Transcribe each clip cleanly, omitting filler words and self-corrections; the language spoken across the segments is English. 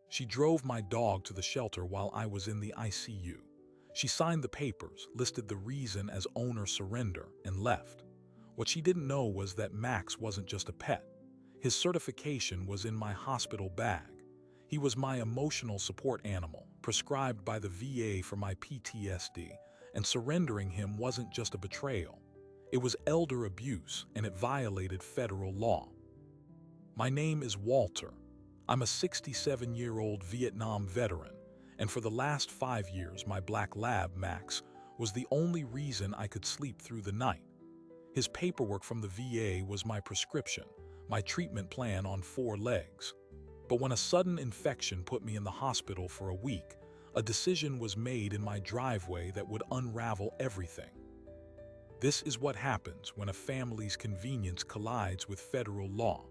She drove my dog to the shelter while I was in the ICU. She signed the papers, listed the reason as owner surrender, and left. What she didn't know was that Max wasn't just a pet. His certification was in my hospital bag. He was my emotional support animal, prescribed by the VA for my PTSD, and surrendering him wasn't just a betrayal. It was elder abuse, and it violated federal law. My name is Walter. I'm a 67-year-old Vietnam veteran, and for the last 5 years my black lab, Max, was the only reason I could sleep through the night. His paperwork from the VA was my prescription, my treatment plan on 4 legs. But when a sudden infection put me in the hospital for a week, a decision was made in my driveway that would unravel everything. This is what happens when a family's convenience collides with federal law,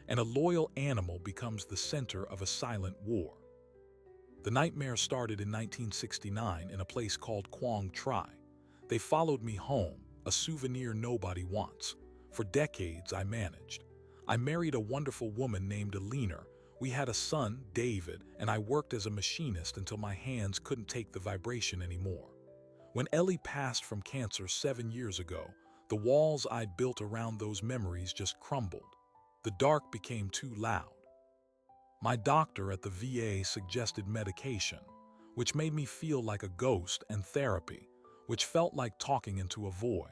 and a loyal animal becomes the center of a silent war. The nightmare started in 1969 in a place called Quang Tri. They followed me home, a souvenir nobody wants. For decades I managed. I married a wonderful woman named Alina. We had a son, David, and I worked as a machinist until my hands couldn't take the vibration anymore. When Ellie passed from cancer 7 years ago, the walls I'd built around those memories just crumbled. The dark became too loud. My doctor at the VA suggested medication, which made me feel like a ghost, and therapy, which felt like talking into a void.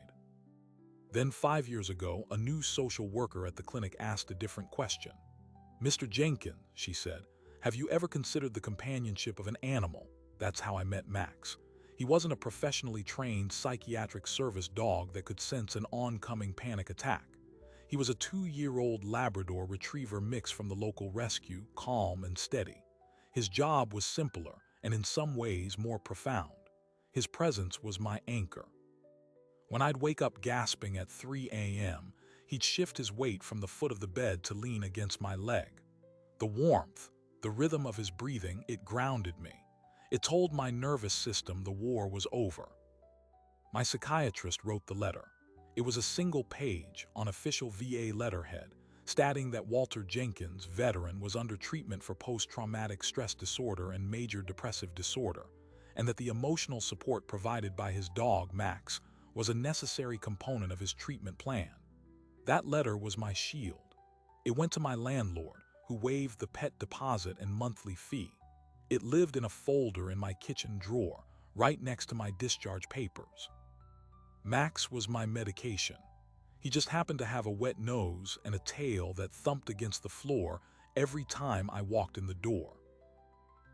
Then 5 years ago, a new social worker at the clinic asked a different question. "Mr. Jenkins," she said, "have you ever considered the companionship of an animal?" That's how I met Max. He wasn't a professionally trained psychiatric service dog that could sense an oncoming panic attack. He was a 2-year-old Labrador retriever mix from the local rescue, calm and steady. His job was simpler and in some ways more profound. His presence was my anchor. When I'd wake up gasping at 3 a.m., he'd shift his weight from the foot of the bed to lean against my leg. The warmth, the rhythm of his breathing, it grounded me. It told my nervous system the war was over. My psychiatrist wrote the letter. It was a single page on official VA letterhead, stating that Walter Jenkins, veteran, was under treatment for post-traumatic stress disorder and major depressive disorder, and that the emotional support provided by his dog, Max, was a necessary component of his treatment plan. That letter was my shield. It went to my landlord, who waived the pet deposit and monthly fee. It lived in a folder in my kitchen drawer, right next to my discharge papers. Max was my medication. He just happened to have a wet nose and a tail that thumped against the floor every time I walked in the door.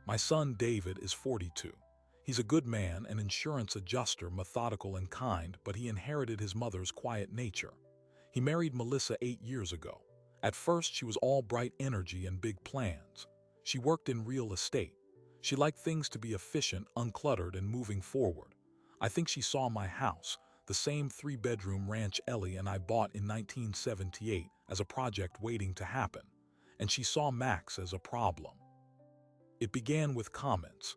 My son David is 42. He's a good man, an insurance adjuster, methodical and kind, but he inherited his mother's quiet nature. He married Melissa 8 years ago. At first, she was all bright energy and big plans. She worked in real estate. She liked things to be efficient, uncluttered, and moving forward. I think she saw my house, the same 3-bedroom ranch Ellie and I bought in 1978, as a project waiting to happen, and she saw Max as a problem. It began with comments.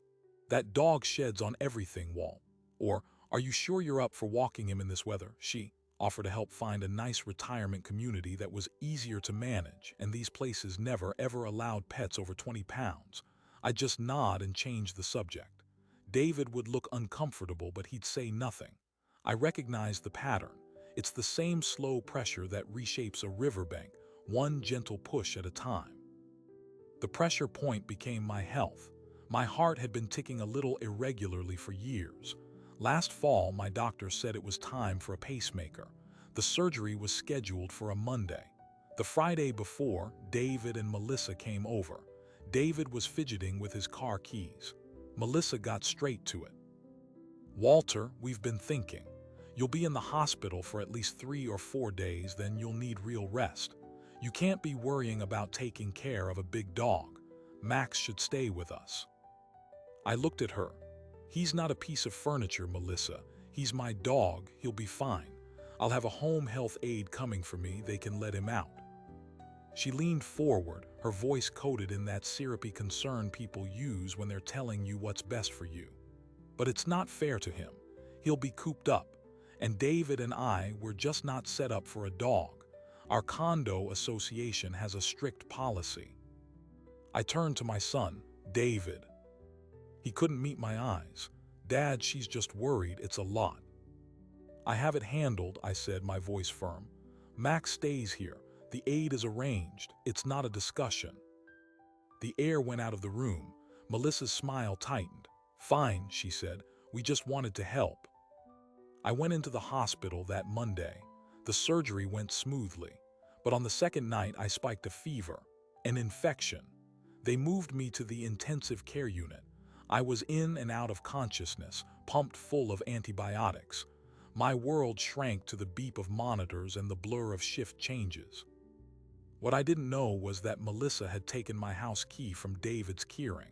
"That dog sheds on everything, Walt." Or, "Are you sure you're up for walking him in this weather?" She offered to help find a nice retirement community that was easier to manage, and these places never ever allowed pets over 20 pounds. I'd just nod and change the subject. David would look uncomfortable, but he'd say nothing. I recognized the pattern. It's the same slow pressure that reshapes a riverbank, one gentle push at a time. The pressure point became my health. My heart had been ticking a little irregularly for years. Last fall, my doctor said it was time for a pacemaker. The surgery was scheduled for a Monday. The Friday before, David and Melissa came over. David was fidgeting with his car keys. Melissa got straight to it. "Walter, we've been thinking. You'll be in the hospital for at least 3 or 4 days, then you'll need real rest. You can't be worrying about taking care of a big dog. Max should stay with us." I looked at her. "He's not a piece of furniture, Melissa. He's my dog. He'll be fine. I'll have a home health aide coming for me. They can let him out." She leaned forward, her voice coated in that syrupy concern people use when they're telling you what's best for you. "But it's not fair to him. He'll be cooped up. And David and I, we're just not set up for a dog. Our condo association has a strict policy." I turned to my son, David. He couldn't meet my eyes. Dad, she's just worried, it's a lot. I have it handled, I said, my voice firm. Max stays here. The aid is arranged. It's not a discussion. The air went out of the room. Melissa's smile tightened. Fine, she said. We just wanted to help. I went into the hospital that Monday. The surgery went smoothly. But on the second night, I spiked a fever, an infection. They moved me to the intensive care unit. I was in and out of consciousness, pumped full of antibiotics. My world shrank to the beep of monitors and the blur of shift changes. What I didn't know was that Melissa had taken my house key from David's keyring.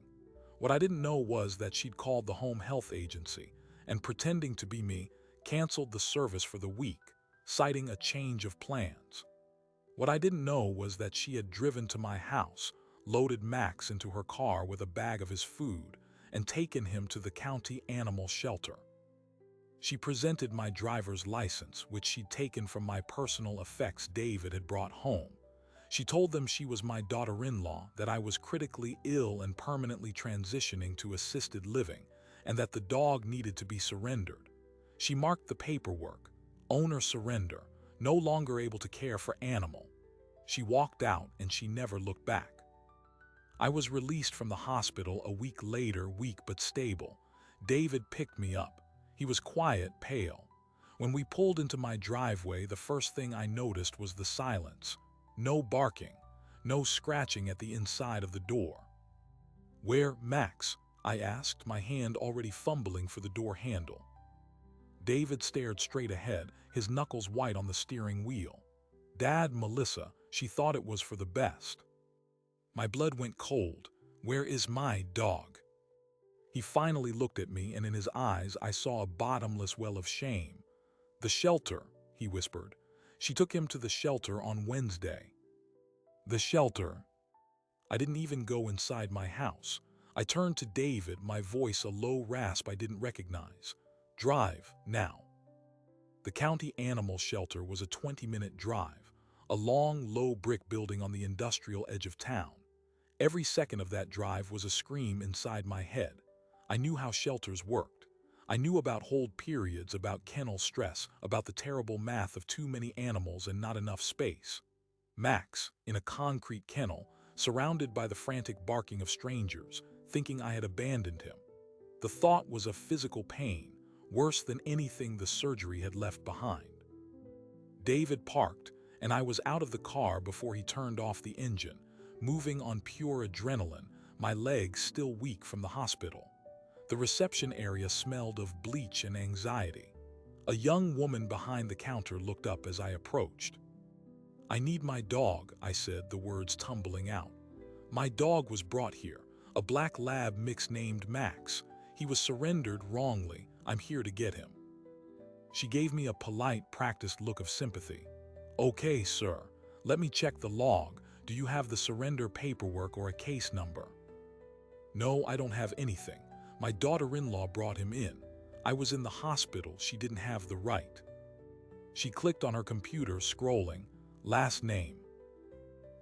What I didn't know was that she'd called the home health agency and, pretending to be me, canceled the service for the week, citing a change of plans. What I didn't know was that she had driven to my house, loaded Max into her car with a bag of his food, and taken him to the county animal shelter. She presented my driver's license, which she'd taken from my personal effects David had brought home. She told them she was my daughter-in-law, that I was critically ill and permanently transitioning to assisted living, and that the dog needed to be surrendered. She marked the paperwork, owner surrender, no longer able to care for animal. She walked out and she never looked back. I was released from the hospital a week later, weak but stable. David picked me up. He was quiet, pale. When we pulled into my driveway, the first thing I noticed was the silence. No barking, no scratching at the inside of the door. Where, Max? I asked, my hand already fumbling for the door handle. David stared straight ahead, his knuckles white on the steering wheel. Dad, Melissa, she thought it was for the best. My blood went cold. Where is my dog? He finally looked at me, and in his eyes I saw a bottomless well of shame. The shelter, he whispered. She took him to the shelter on Wednesday. The shelter. I didn't even go inside my house. I turned to David, my voice a low rasp I didn't recognize. Drive, now. The county animal shelter was a 20-minute drive, a long, low brick building on the industrial edge of town. Every second of that drive was a scream inside my head. I knew how shelters worked. I knew about hold periods, about kennel stress, about the terrible math of too many animals and not enough space. Max, in a concrete kennel, surrounded by the frantic barking of strangers, thinking I had abandoned him. The thought was of physical pain, worse than anything the surgery had left behind. David parked, and I was out of the car before he turned off the engine, moving on pure adrenaline, my legs still weak from the hospital. The reception area smelled of bleach and anxiety. A young woman behind the counter looked up as I approached. I need my dog, I said, the words tumbling out. My dog was brought here, a black lab mix named Max. He was surrendered wrongly. I'm here to get him. She gave me a polite, practiced look of sympathy. Okay, sir. Let me check the log. Do you have the surrender paperwork or a case number? No, I don't have anything. My daughter-in-law brought him in. I was in the hospital. She didn't have the right. She clicked on her computer, scrolling. Last name.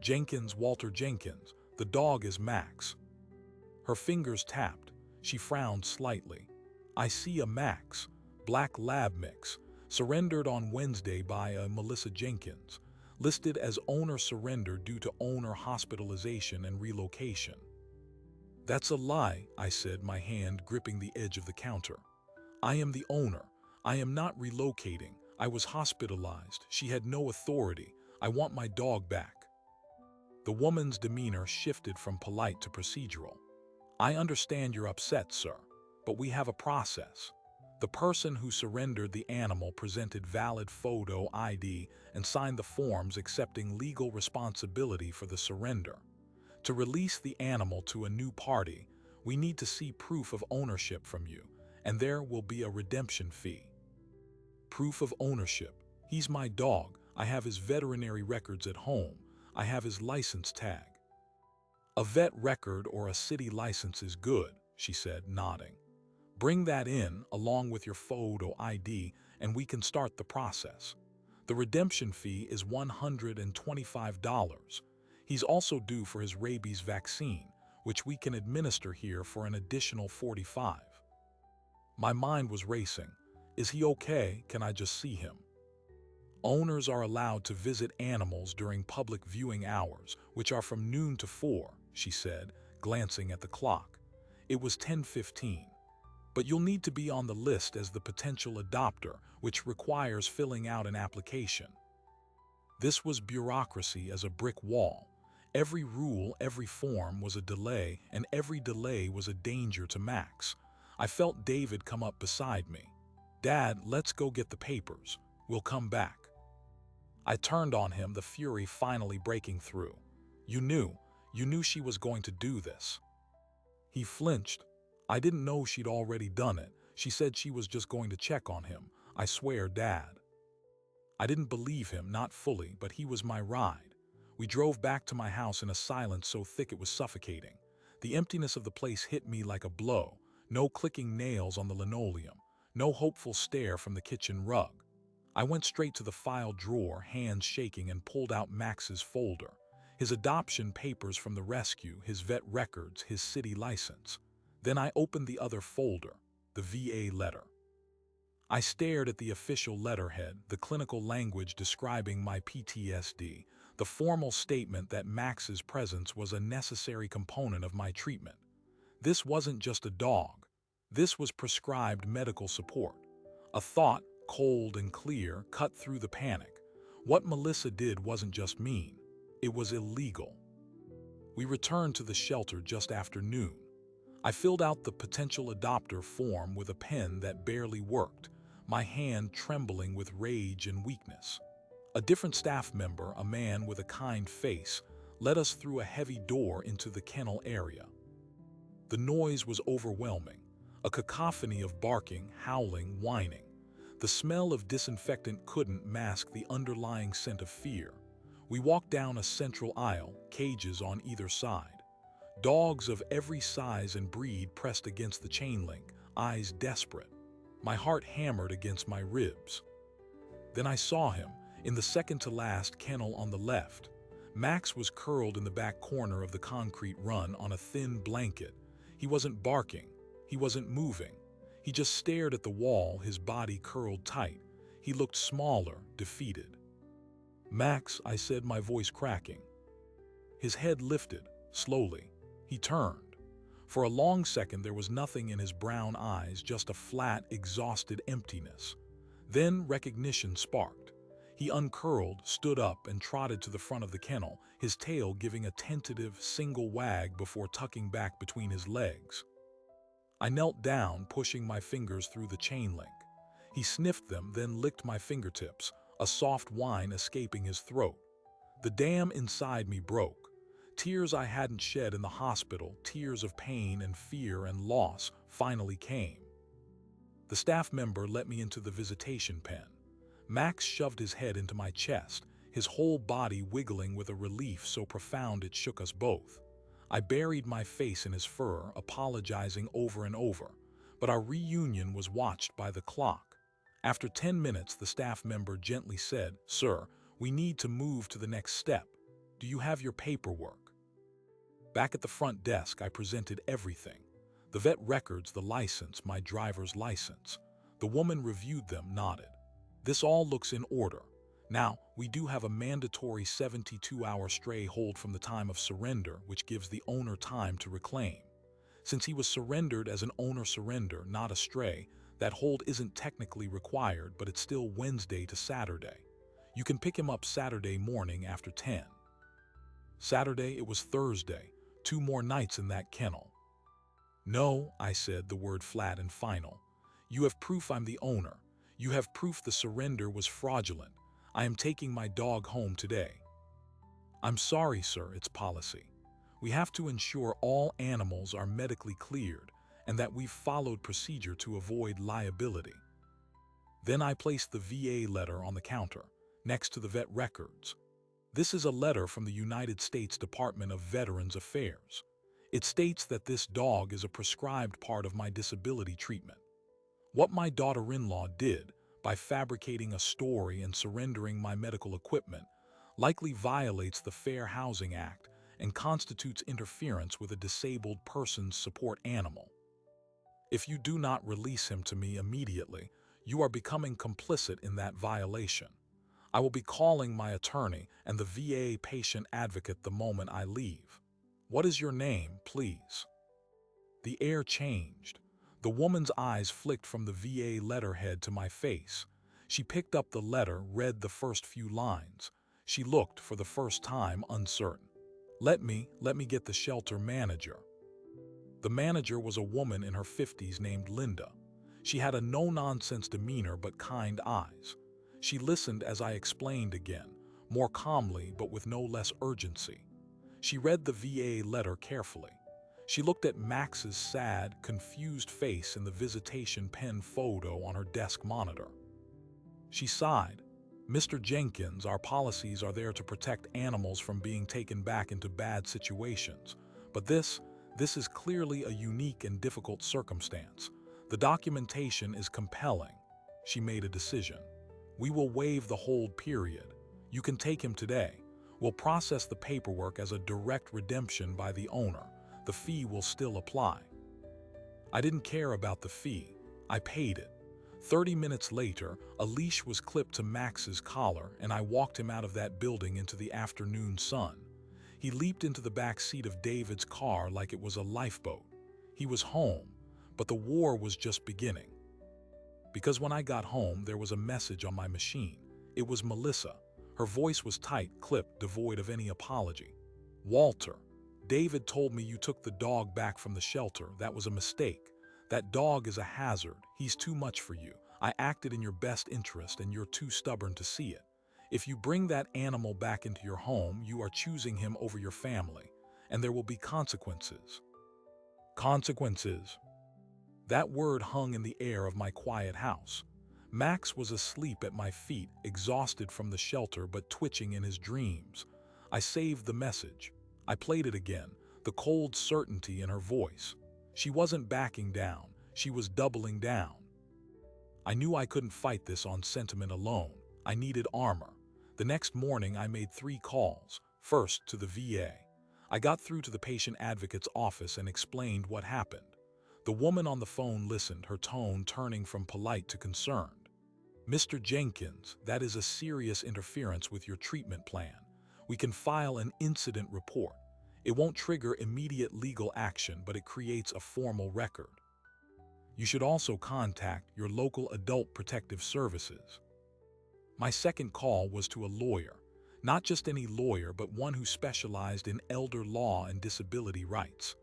Jenkins, Walter Jenkins. The dog is Max. Her fingers tapped. She frowned slightly. I see a Max, black lab mix, surrendered on Wednesday by a Melissa Jenkins, listed as owner surrender due to owner hospitalization and relocation. That's a lie, I said, my hand gripping the edge of the counter. I am the owner. I am not relocating. I was hospitalized. She had no authority. I want my dog back. The woman's demeanor shifted from polite to procedural. I understand you're upset, sir, but we have a process. The person who surrendered the animal presented valid photo ID and signed the forms accepting legal responsibility for the surrender. To release the animal to a new party, we need to see proof of ownership from you, and there will be a redemption fee. Proof of ownership. He's my dog. I have his veterinary records at home. I have his license tag. A vet record or a city license is good, she said, nodding. Bring that in along with your photo ID and we can start the process. The redemption fee is $125. He's also due for his rabies vaccine, which we can administer here for an additional 45. My mind was racing. Is he okay? Can I just see him? Owners are allowed to visit animals during public viewing hours, which are from noon to 4, she said, glancing at the clock. It was 10:15. But you'll need to be on the list as the potential adopter, which requires filling out an application. This was bureaucracy as a brick wall. Every rule, every form was a delay, and every delay was a danger to Max. I felt David come up beside me. Dad, let's go get the papers. We'll come back. I turned on him, the fury finally breaking through. You knew she was going to do this. He flinched. I didn't know she'd already done it. She said she was just going to check on him. I swear, Dad. I didn't believe him, not fully, but he was my ride. We drove back to my house in a silence so thick it was suffocating. The emptiness of the place hit me like a blow. No clicking nails on the linoleum. No hopeful stare from the kitchen rug. I went straight to the file drawer, hands shaking, and pulled out Max's folder. His adoption papers from the rescue, his vet records, his city license. Then I opened the other folder, the VA letter. I stared at the official letterhead, the clinical language describing my PTSD, the formal statement that Max's presence was a necessary component of my treatment. This wasn't just a dog. This was prescribed medical support. A thought, cold and clear, cut through the panic. What Melissa did wasn't just mean. It was illegal. We returned to the shelter just after noon. I filled out the potential adopter form with a pen that barely worked, my hand trembling with rage and weakness. A different staff member, a man with a kind face, led us through a heavy door into the kennel area. The noise was overwhelming, a cacophony of barking, howling, whining. The smell of disinfectant couldn't mask the underlying scent of fear. We walked down a central aisle, cages on either side. Dogs of every size and breed pressed against the chain link, eyes desperate. My heart hammered against my ribs. Then I saw him, in the second-to-last kennel on the left. Max was curled in the back corner of the concrete run on a thin blanket. He wasn't barking. He wasn't moving. He just stared at the wall, his body curled tight. He looked smaller, defeated. Max, I said, my voice cracking. His head lifted, slowly. He turned. For a long second there was nothing in his brown eyes, just a flat, exhausted emptiness. Then recognition sparked. He uncurled, stood up, and trotted to the front of the kennel, his tail giving a tentative, single wag before tucking back between his legs. I knelt down, pushing my fingers through the chain link. He sniffed them, then licked my fingertips, a soft whine escaping his throat. The dam inside me broke. Tears I hadn't shed in the hospital, tears of pain and fear and loss, finally came. The staff member let me into the visitation pen. Max shoved his head into my chest, his whole body wiggling with a relief so profound it shook us both. I buried my face in his fur, apologizing over and over, but our reunion was watched by the clock. After 10 minutes, the staff member gently said, "Sir, we need to move to the next step. Do you have your paperwork?" Back at the front desk, I presented everything. The vet records, the license, my driver's license. The woman reviewed them, nodded. "This all looks in order. Now, we do have a mandatory 72-hour stray hold from the time of surrender, which gives the owner time to reclaim. Since he was surrendered as an owner surrender, not a stray, that hold isn't technically required, but it's still Wednesday to Saturday. You can pick him up Saturday morning after 10. Saturday, it was Thursday, 2 more nights in that kennel. "No," I said, the word flat and final. "You have proof I'm the owner. You have proof the surrender was fraudulent. I am taking my dog home today." "I'm sorry, sir, it's policy. We have to ensure all animals are medically cleared and that we've followed procedure to avoid liability." Then I placed the VA letter on the counter, next to the vet records. This is a letter from the United States Department of Veterans Affairs. It states that this dog is a prescribed part of my disability treatment. What my daughter-in-law did, by fabricating a story and surrendering my medical equipment, likely violates the Fair Housing Act and constitutes interference with a disabled person's support animal. If you do not release him to me immediately, you are becoming complicit in that violation. I will be calling my attorney and the VA patient advocate the moment I leave. What is your name, please? The air changed. The woman's eyes flicked from the VA letterhead to my face. She picked up the letter, read the first few lines. She looked, for the first time, uncertain. Let me get the shelter manager. The manager was a woman in her 50s named Linda. She had a no-nonsense demeanor but kind eyes. She listened as I explained again, more calmly but with no less urgency. She read the VA letter carefully. She looked at Max's sad, confused face in the visitation pen photo on her desk monitor. She sighed. Mr. Jenkins, our policies are there to protect animals from being taken back into bad situations. But this is clearly a unique and difficult circumstance. The documentation is compelling. She made a decision. We will waive the hold period. You can take him today. We'll process the paperwork as a direct redemption by the owner. The fee will still apply. I didn't care about the fee. I paid it. 30 minutes later, a leash was clipped to Max's collar, and I walked him out of that building into the afternoon sun. He leaped into the back seat of David's car like it was a lifeboat. He was home, but the war was just beginning. Because when I got home, there was a message on my machine. It was Melissa. Her voice was tight, clipped, devoid of any apology. Walter, David told me you took the dog back from the shelter. That was a mistake. That dog is a hazard. He's too much for you. I acted in your best interest and you're too stubborn to see it. If you bring that animal back into your home, you are choosing him over your family, and there will be consequences. Consequences. That word hung in the air of my quiet house. Max was asleep at my feet, exhausted from the shelter but twitching in his dreams. I saved the message. I played it again, the cold certainty in her voice. She wasn't backing down, she was doubling down. I knew I couldn't fight this on sentiment alone. I needed armor. The next morning I made 3 calls. First to the VA. I got through to the patient advocate's office and explained what happened. The woman on the phone listened, her tone turning from polite to concerned. Mr. Jenkins, that is a serious interference with your treatment plan. We can file an incident report. It won't trigger immediate legal action, but it creates a formal record. You should also contact your local adult protective services. My second call was to a lawyer. Not just any lawyer, but one who specialized in elder law and disability rights.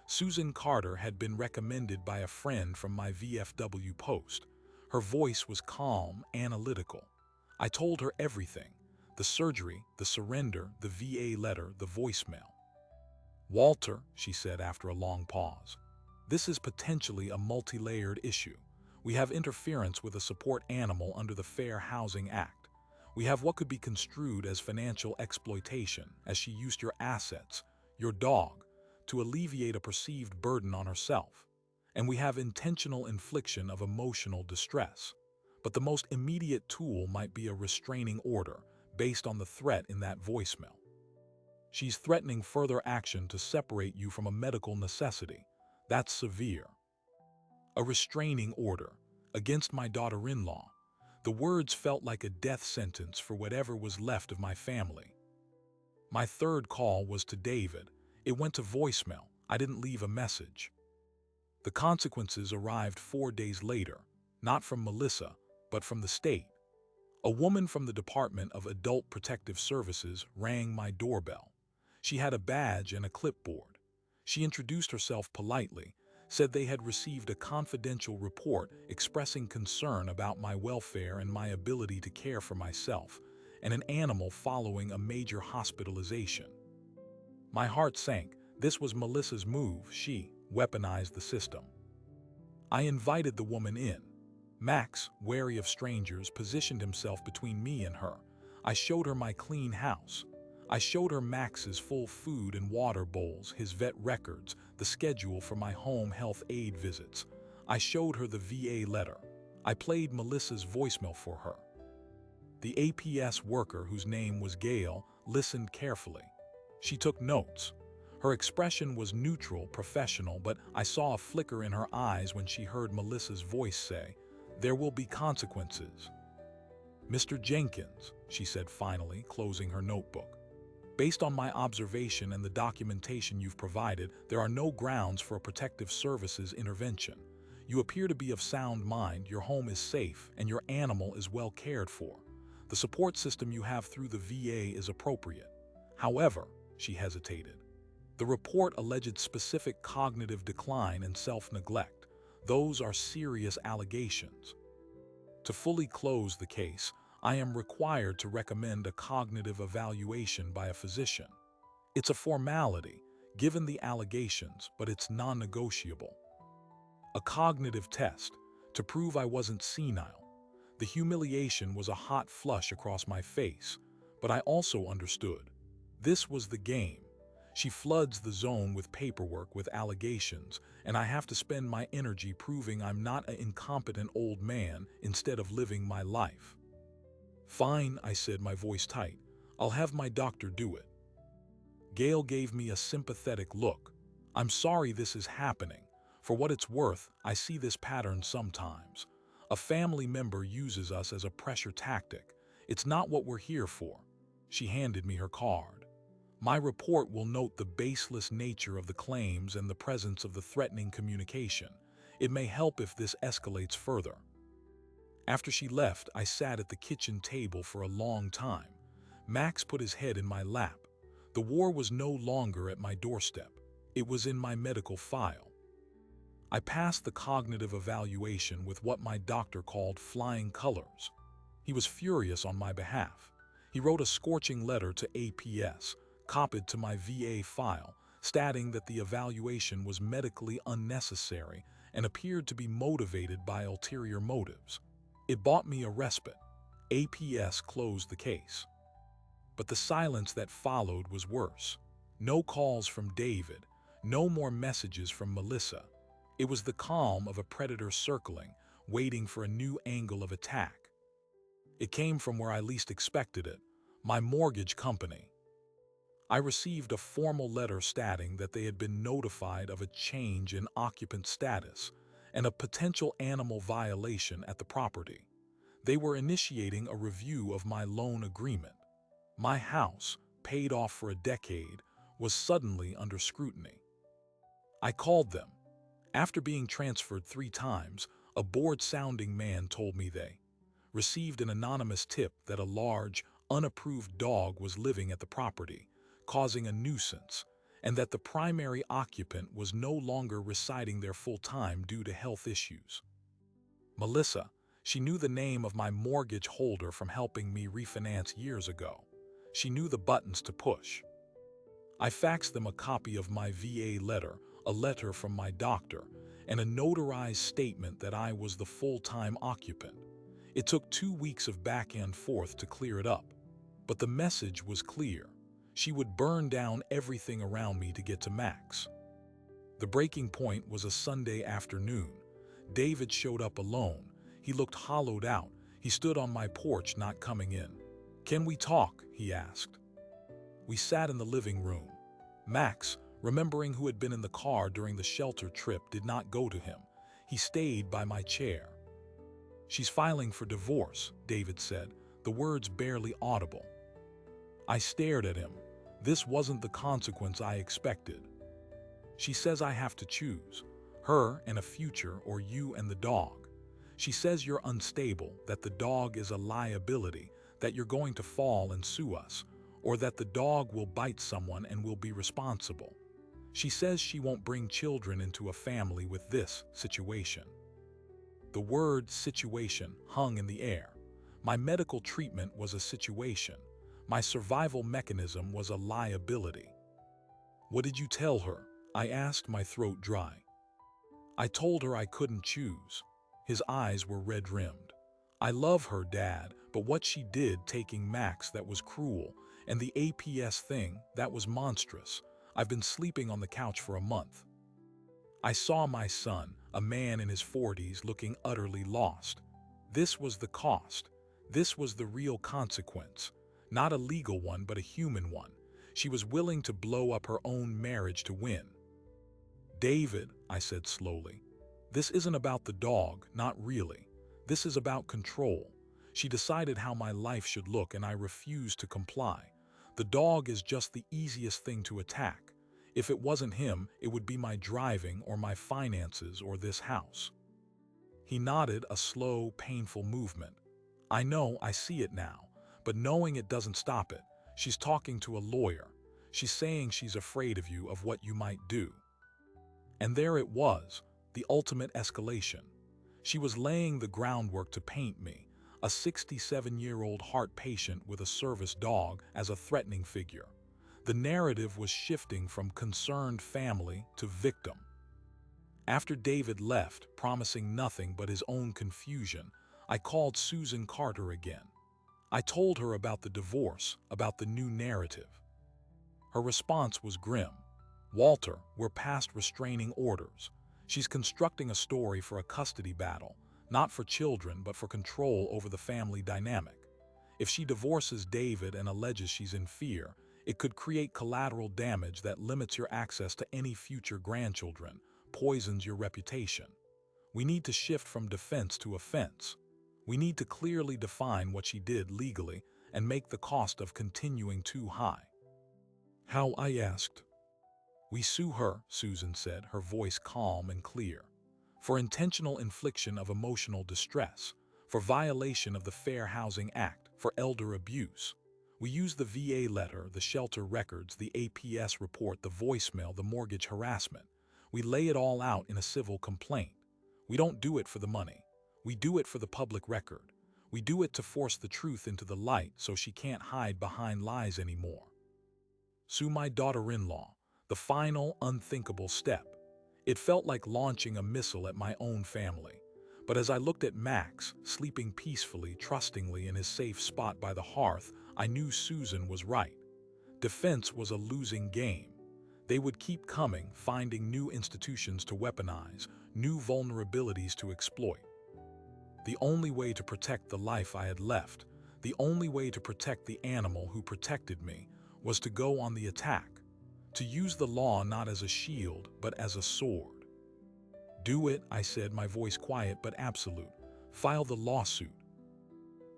Susan Carter had been recommended by a friend from my VFW post. Her voice was calm, analytical. I told her everything. The surgery, the surrender, the VA letter, the voicemail. Walter, she said after a long pause, this is potentially a multi-layered issue. We have interference with a support animal under the Fair Housing Act. We have what could be construed as financial exploitation, as she used your assets, your dog, to alleviate a perceived burden on herself. And we have intentional infliction of emotional distress. But the most immediate tool might be a restraining order based on the threat in that voicemail. She's threatening further action to separate you from a medical necessity. That's severe. A restraining order against my daughter-in-law. The words felt like a death sentence for whatever was left of my family. My third call was to David. It went to voicemail. I didn't leave a message. The consequences arrived 4 days later, not from Melissa, but from the state. A woman from the Department of Adult Protective Services rang my doorbell. She had a badge and a clipboard. She introduced herself politely, said they had received a confidential report expressing concern about my welfare and my ability to care for myself, and an animal following a major hospitalization. My heart sank. This was Melissa's move. She weaponized the system. I invited the woman in. Max, wary of strangers, positioned himself between me and her. I showed her my clean house. I showed her Max's full food and water bowls, his vet records, the schedule for my home health aid visits. I showed her the VA letter. I played Melissa's voicemail for her. The APS worker, whose name was Gail, listened carefully. She took notes. Her expression was neutral, professional, but I saw a flicker in her eyes when she heard Melissa's voice say, "There will be consequences." "Mr. Jenkins," she said finally, closing her notebook. "Based on my observation and the documentation you've provided, there are no grounds for a protective services intervention. You appear to be of sound mind, your home is safe, and your animal is well cared for. The support system you have through the VA is appropriate. However," she hesitated, "the report alleged specific cognitive decline and self-neglect. Those are serious allegations. To fully close the case, I am required to recommend a cognitive evaluation by a physician. It's a formality, given the allegations, but it's non-negotiable. A cognitive test, to prove I wasn't senile." The humiliation was a hot flush across my face, but I also understood. This was the game. She floods the zone with paperwork, with allegations, and I have to spend my energy proving I'm not an incompetent old man instead of living my life. "Fine," I said, my voice tight. "I'll have my doctor do it." Gail gave me a sympathetic look. "I'm sorry this is happening. For what it's worth, I see this pattern sometimes. A family member uses us as a pressure tactic. It's not what we're here for." She handed me her card. "My report will note the baseless nature of the claims and the presence of the threatening communication. It may help if this escalates further." After she left, I sat at the kitchen table for a long time. Max put his head in my lap. The war was no longer at my doorstep. It was in my medical file. I passed the cognitive evaluation with what my doctor called flying colors. He was furious on my behalf. He wrote a scorching letter to APS, copied to my VA file, stating that the evaluation was medically unnecessary and appeared to be motivated by ulterior motives. It bought me a respite. APS closed the case. But the silence that followed was worse. No calls from David, no more messages from Melissa. It was the calm of a predator circling, waiting for a new angle of attack. It came from where I least expected it, my mortgage company. I received a formal letter stating that they had been notified of a change in occupant status and a potential animal violation at the property. They were initiating a review of my loan agreement. My house, paid off for a decade, was suddenly under scrutiny. I called them. After being transferred 3 times, a bored-sounding man told me they received an anonymous tip that a large, unapproved dog was living at the property, causing a nuisance, and that the primary occupant was no longer residing there full-time due to health issues. Melissa, she knew the name of my mortgage holder from helping me refinance years ago. She knew the buttons to push. I faxed them a copy of my VA letter, a letter from my doctor, and a notarized statement that I was the full-time occupant. It took 2 weeks of back and forth to clear it up. But the message was clear. She would burn down everything around me to get to Max. The breaking point was a Sunday afternoon. David showed up alone. He looked hollowed out. He stood on my porch, not coming in. "Can we talk?" he asked. We sat in the living room. Max, remembering who had been in the car during the shelter trip, did not go to him. He stayed by my chair. "She's filing for divorce," David said, the words barely audible. I stared at him. This wasn't the consequence I expected. "She says I have to choose, her and a future, or you and the dog. She says you're unstable, that the dog is a liability, that you're going to fall and sue us, or that the dog will bite someone and will be responsible. She says she won't bring children into a family with this situation." The word situation hung in the air. My medical treatment was a situation. My survival mechanism was a liability. "What did you tell her?" I asked, my throat dry. "I told her I couldn't choose." His eyes were red-rimmed. "I love her, Dad, but what she did, taking Max, that was cruel, and the APS thing, that was monstrous. I've been sleeping on the couch for a month." I saw my son, a man in his 40s, looking utterly lost. This was the cost. This was the real consequence. Not a legal one, but a human one. She was willing to blow up her own marriage to win. "David," I said slowly, "this isn't about the dog, not really. This is about control." She decided how my life should look, and I refused to comply. The dog is just the easiest thing to attack. If it wasn't him, it would be my driving or my finances or this house. He nodded, a slow, painful movement. "I know, I see it now, but knowing it doesn't stop it. She's talking to a lawyer. She's saying she's afraid of you, of what you might do." And there it was, the ultimate escalation. She was laying the groundwork to paint me, a 67-year-old heart patient with a service dog, as a threatening figure. The narrative was shifting from concerned family to victim. After David left, promising nothing but his own confusion, I called Susan Carter again. I told her about the divorce, about the new narrative. Her response was grim. "Walter, we're past restraining orders. She's constructing a story for a custody battle, not for children but for control over the family dynamic. If she divorces David and alleges she's in fear, it could create collateral damage that limits your access to any future grandchildren, poisons your reputation. We need to shift from defense to offense. We need to clearly define what she did legally and make the cost of continuing too high." "How?" I asked. "We sue her," Susan said, her voice calm and clear, "for intentional infliction of emotional distress, for violation of the Fair Housing Act, for elder abuse. We use the VA letter, the shelter records, the APS report, the voicemail, the mortgage harassment. We lay it all out in a civil complaint. We don't do it for the money. We do it for the public record. We do it to force the truth into the light so she can't hide behind lies anymore. Sue my daughter-in-law, the final, unthinkable step. It felt like launching a missile at my own family. But as I looked at Max, sleeping peacefully, trustingly in his safe spot by the hearth, I knew Susan was right. Defense was a losing game. They would keep coming, finding new institutions to weaponize, new vulnerabilities to exploit. The only way to protect the life I had left, the only way to protect the animal who protected me, was to go on the attack, to use the law not as a shield, but as a sword. "Do it," I said, my voice quiet but absolute. "File the lawsuit."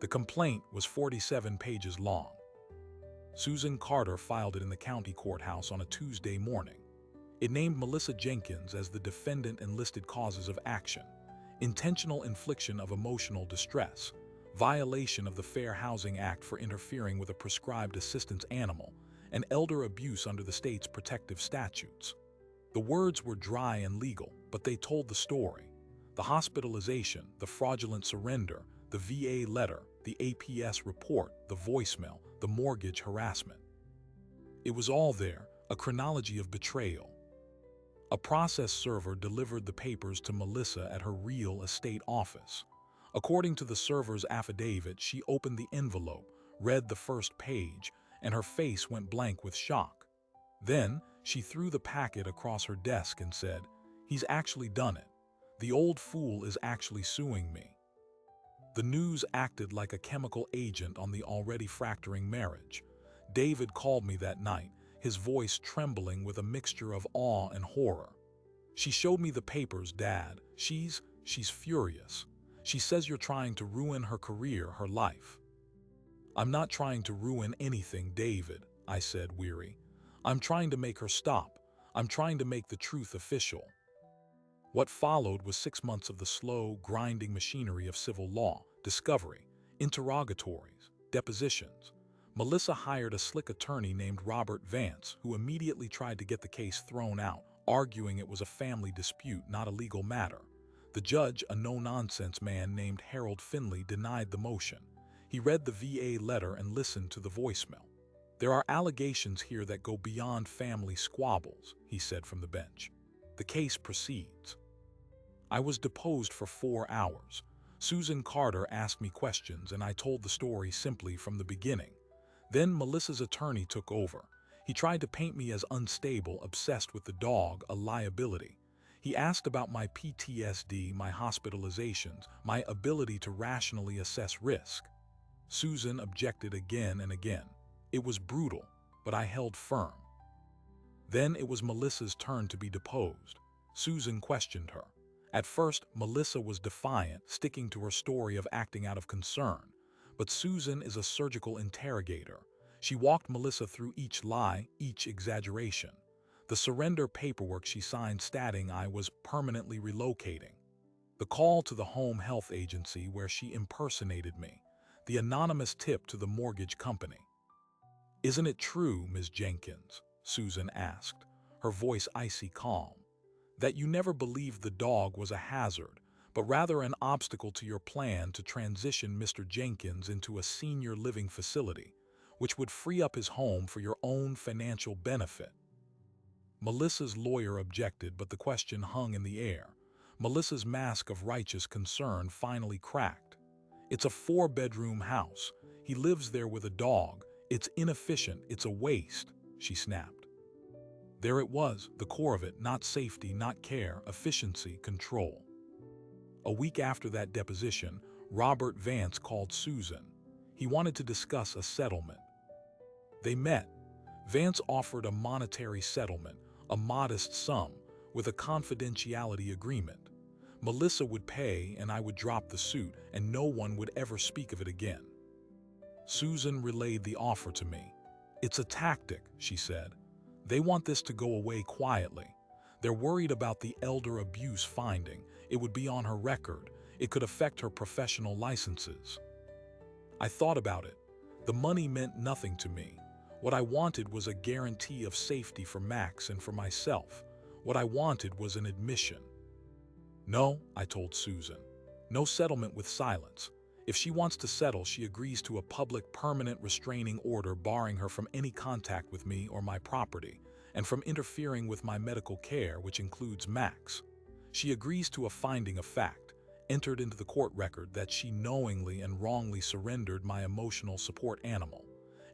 The complaint was 47 pages long. Susan Carter filed it in the county courthouse on a Tuesday morning. It named Melissa Jenkins as the defendant and listed causes of action: intentional infliction of emotional distress, violation of the Fair Housing Act for interfering with a prescribed assistance animal, and elder abuse under the state's protective statutes. The words were dry and legal, but they told the story. The hospitalization, the fraudulent surrender, the VA letter, the APS report, the voicemail, the mortgage harassment. It was all there, a chronology of betrayal. A process server delivered the papers to Melissa at her real estate office. According to the server's affidavit, she opened the envelope, read the first page, and her face went blank with shock. Then, she threw the packet across her desk and said, "He's actually done it. The old fool is actually suing me." The news acted like a chemical agent on the already fracturing marriage. David called me that night, his voice trembling with a mixture of awe and horror. "She showed me the papers, Dad. She's furious. She says you're trying to ruin her career, her life." "I'm not trying to ruin anything, David," I said, weary. "I'm trying to make her stop. I'm trying to make the truth official." What followed was 6 months of the slow, grinding machinery of civil law: discovery, interrogatories, depositions. Melissa hired a slick attorney named Robert Vance, who immediately tried to get the case thrown out, arguing it was a family dispute, not a legal matter. The judge, a no-nonsense man named Harold Finley, denied the motion. He read the VA letter and listened to the voicemail. "There are allegations here that go beyond family squabbles," he said from the bench. "The case proceeds." I was deposed for 4 hours. Susan Carter asked me questions, and I told the story simply from the beginning. Then Melissa's attorney took over. He tried to paint me as unstable, obsessed with the dog, a liability. He asked about my PTSD, my hospitalizations, my ability to rationally assess risk. Susan objected again and again. It was brutal. but I held firm. Then it was Melissa's turn to be deposed. Susan questioned her. At first, Melissa was defiant, sticking to her story of acting out of concern. But Susan is a surgical interrogator. She walked Melissa through each lie, each exaggeration. The surrender paperwork she signed stating I was permanently relocating. The call to the home health agency where she impersonated me. The anonymous tip to the mortgage company. "Isn't it true, Ms. Jenkins?" Susan asked, her voice icy calm, "that you never believed the dog was a hazard, but rather an obstacle to your plan to transition Mr. Jenkins into a senior living facility, which would free up his home for your own financial benefit?" Melissa's lawyer objected, but the question hung in the air. Melissa's mask of righteous concern finally cracked. "It's a 4-bedroom house. He lives there with a dog. It's inefficient. It's a waste," she snapped. There it was, the core of it, not safety, not care, efficiency, control. A week after that deposition, Robert Vance called Susan. He wanted to discuss a settlement. They met. Vance offered a monetary settlement, a modest sum, with a confidentiality agreement. Melissa would pay and I would drop the suit, and no one would ever speak of it again. Susan relayed the offer to me. "It's a tactic," she said. "They want this to go away quietly. They're worried about the elder abuse finding. It would be on her record. It could affect her professional licenses." I thought about it. The money meant nothing to me. What I wanted was a guarantee of safety for Max and for myself. What I wanted was an admission. "No," I told Susan. "No settlement with silence. If she wants to settle, she agrees to a public permanent restraining order barring her from any contact with me or my property, and from interfering with my medical care, which includes Max. She agrees to a finding of fact, entered into the court record, that she knowingly and wrongly surrendered my emotional support animal,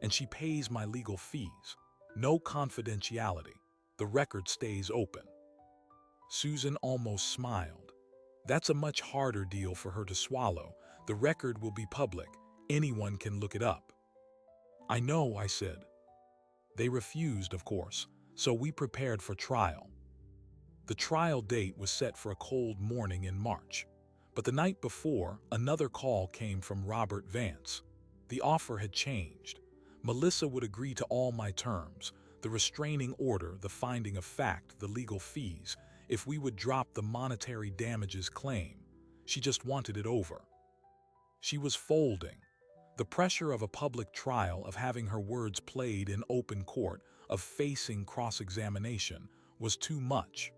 and she pays my legal fees. No confidentiality. The record stays open." Susan almost smiled. "That's a much harder deal for her to swallow. The record will be public. Anyone can look it up." "I know," I said. They refused, of course, so we prepared for trial. The trial date was set for a cold morning in March. But the night before, another call came from Robert Vance. The offer had changed. Melissa would agree to all my terms, the restraining order, the finding of fact, the legal fees, if we would drop the monetary damages claim. She just wanted it over. She was folding. The pressure of a public trial, of having her words played in open court, of facing cross-examination, was too much.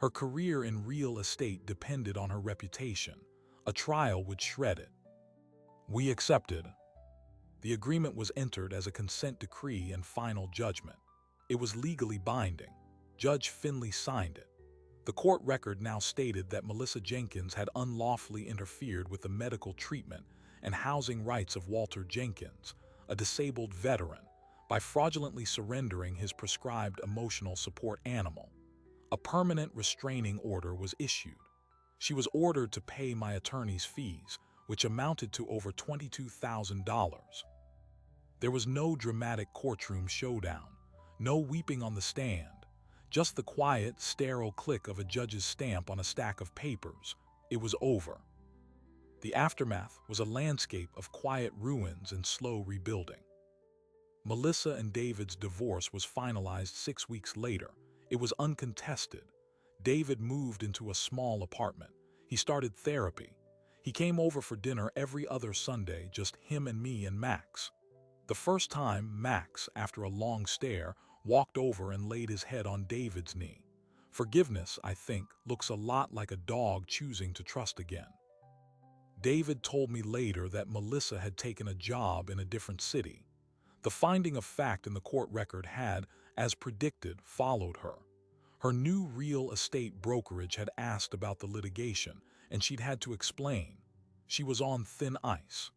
Her career in real estate depended on her reputation. A trial would shred it. We accepted. The agreement was entered as a consent decree and final judgment. It was legally binding. Judge Finley signed it. The court record now stated that Melissa Jenkins had unlawfully interfered with the medical treatment and housing rights of Walter Jenkins, a disabled veteran, by fraudulently surrendering his prescribed emotional support animal. A permanent restraining order was issued. She was ordered to pay my attorney's fees, which amounted to over $22,000. There was no dramatic courtroom showdown, no weeping on the stand, just the quiet, sterile click of a judge's stamp on a stack of papers. It was over. The aftermath was a landscape of quiet ruins and slow rebuilding. Melissa and David's divorce was finalized 6 weeks later. It was uncontested. David moved into a small apartment. He started therapy. He came over for dinner every other Sunday, just him and me and Max. The first time, Max, after a long stare, walked over and laid his head on David's knee. Forgiveness, I think, looks a lot like a dog choosing to trust again. David told me later that Melissa had taken a job in a different city. The finding of fact in the court record had, as predicted, followed her. Her new real estate brokerage had asked about the litigation, and she'd had to explain. She was on thin ice.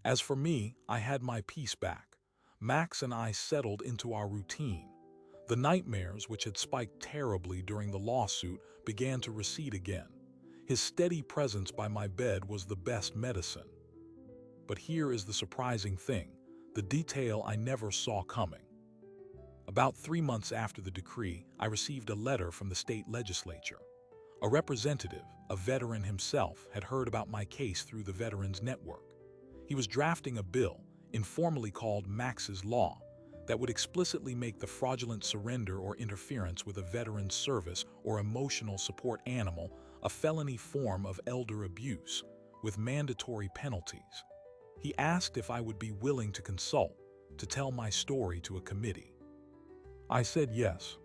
As for me, I had my peace back. Max and I settled into our routine. The nightmares, which had spiked terribly during the lawsuit, began to recede again. His steady presence by my bed was the best medicine. But here is the surprising thing, the detail I never saw coming. About 3 months after the decree, I received a letter from the state legislature. A representative, a veteran himself, had heard about my case through the Veterans Network. He was drafting a bill, informally called Max's Law, that would explicitly make the fraudulent surrender or interference with a veteran's service or emotional support animal a felony form of elder abuse, with mandatory penalties. He asked if I would be willing to consult, to tell my story to a committee. I said yes.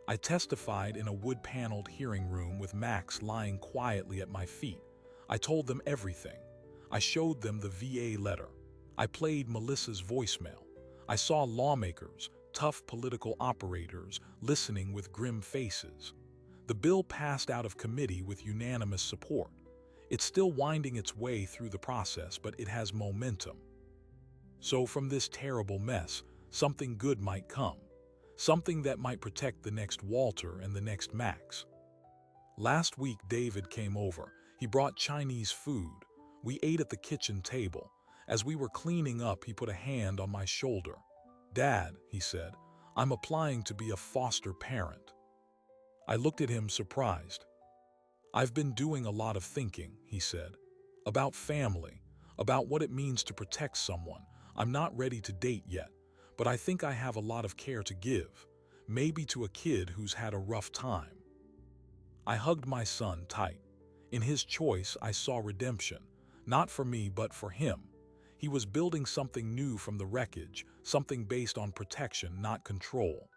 I testified in a wood-paneled hearing room with Max lying quietly at my feet. I told them everything. I showed them the VA letter. I played Melissa's voicemail. I saw lawmakers, tough political operators, listening with grim faces. The bill passed out of committee with unanimous support. It's still winding its way through the process, but it has momentum. So from this terrible mess, something good might come. Something that might protect the next Walter and the next Max. Last week, David came over. He brought Chinese food. We ate at the kitchen table. As we were cleaning up, he put a hand on my shoulder. "Dad," he said, "I'm applying to be a foster parent." I looked at him surprised. "I've been doing a lot of thinking," he said, "about family, about what it means to protect someone. I'm not ready to date yet, but I think I have a lot of care to give, maybe to a kid who's had a rough time." I hugged my son tight. In his choice, I saw redemption, not for me, but for him. He was building something new from the wreckage, something based on protection, not control.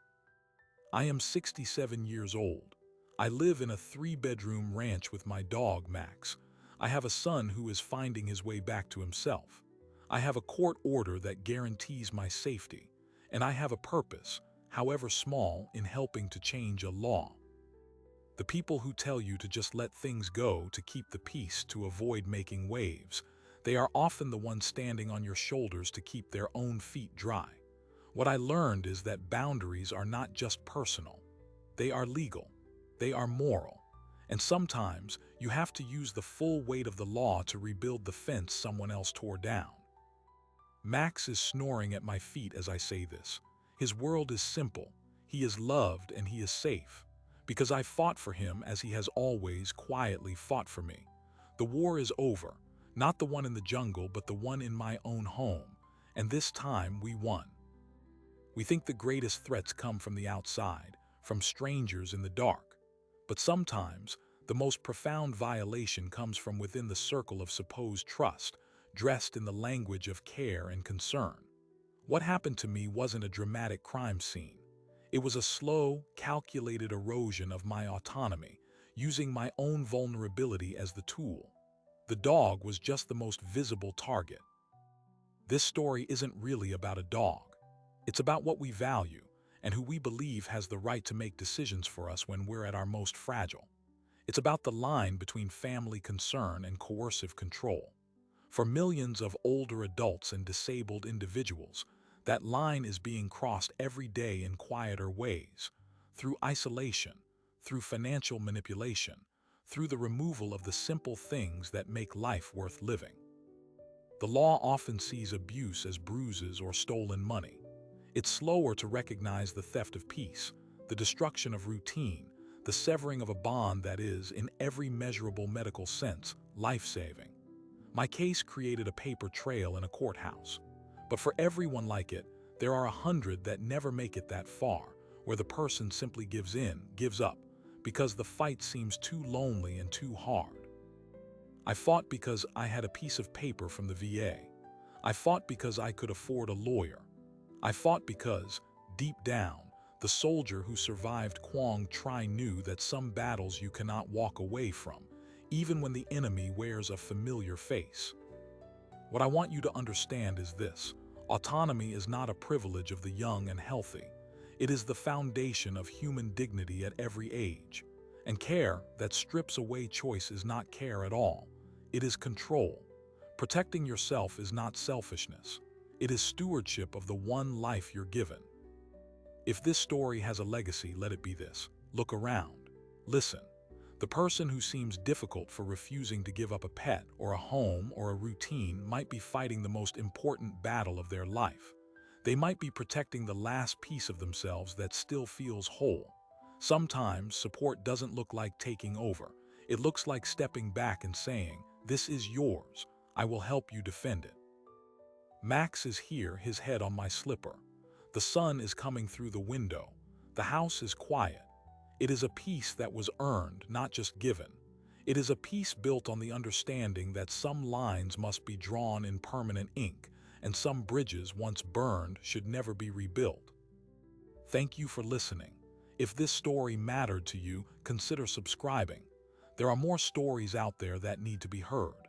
I am 67 years old. I live in a 3-bedroom ranch with my dog, Max. I have a son who is finding his way back to himself. I have a court order that guarantees my safety, and I have a purpose, however small, in helping to change a law. The people who tell you to just let things go, to keep the peace, to avoid making waves, they are often the ones standing on your shoulders to keep their own feet dry. What I learned is that boundaries are not just personal. They are legal. They are moral. And sometimes you have to use the full weight of the law to rebuild the fence someone else tore down. Max is snoring at my feet as I say this. His world is simple. He is loved and he is safe. Because I fought for him as he has always quietly fought for me. The war is over. Not the one in the jungle, but the one in my own home. And this time we won. We think the greatest threats come from the outside, from strangers in the dark. But sometimes, the most profound violation comes from within the circle of supposed trust, dressed in the language of care and concern. What happened to me wasn't a dramatic crime scene. It was a slow, calculated erosion of my autonomy, using my own vulnerability as the tool. The dog was just the most visible target. This story isn't really about a dog. It's about what we value and who we believe has the right to make decisions for us when we're at our most fragile. It's about the line between family concern and coercive control. For millions of older adults and disabled individuals, that line is being crossed every day in quieter ways, through isolation, through financial manipulation, through the removal of the simple things that make life worth living. The law often sees abuse as bruises or stolen money. It's slower to recognize the theft of peace, the destruction of routine, the severing of a bond that is, in every measurable medical sense, life-saving. My case created a paper trail in a courthouse. But for everyone like it, there are 100 that never make it that far, where the person simply gives in, gives up, because the fight seems too lonely and too hard. I fought because I had a piece of paper from the VA. I fought because I could afford a lawyer. I fought because, deep down, the soldier who survived Quang Tri knew that some battles you cannot walk away from, even when the enemy wears a familiar face. What I want you to understand is this: autonomy is not a privilege of the young and healthy. It is the foundation of human dignity at every age. And care that strips away choice is not care at all. It is control. Protecting yourself is not selfishness. It is stewardship of the one life you're given. If this story has a legacy, let it be this. Look around. Listen. The person who seems difficult for refusing to give up a pet or a home or a routine might be fighting the most important battle of their life. They might be protecting the last piece of themselves that still feels whole. Sometimes support doesn't look like taking over. It looks like stepping back and saying, "This is yours. I will help you defend it." Max is here, his head on my slipper. The sun is coming through the window. The house is quiet. It is a peace that was earned, not just given. It is a peace built on the understanding that some lines must be drawn in permanent ink, and some bridges once burned should never be rebuilt. Thank you for listening. If this story mattered to you, consider subscribing. There are more stories out there that need to be heard.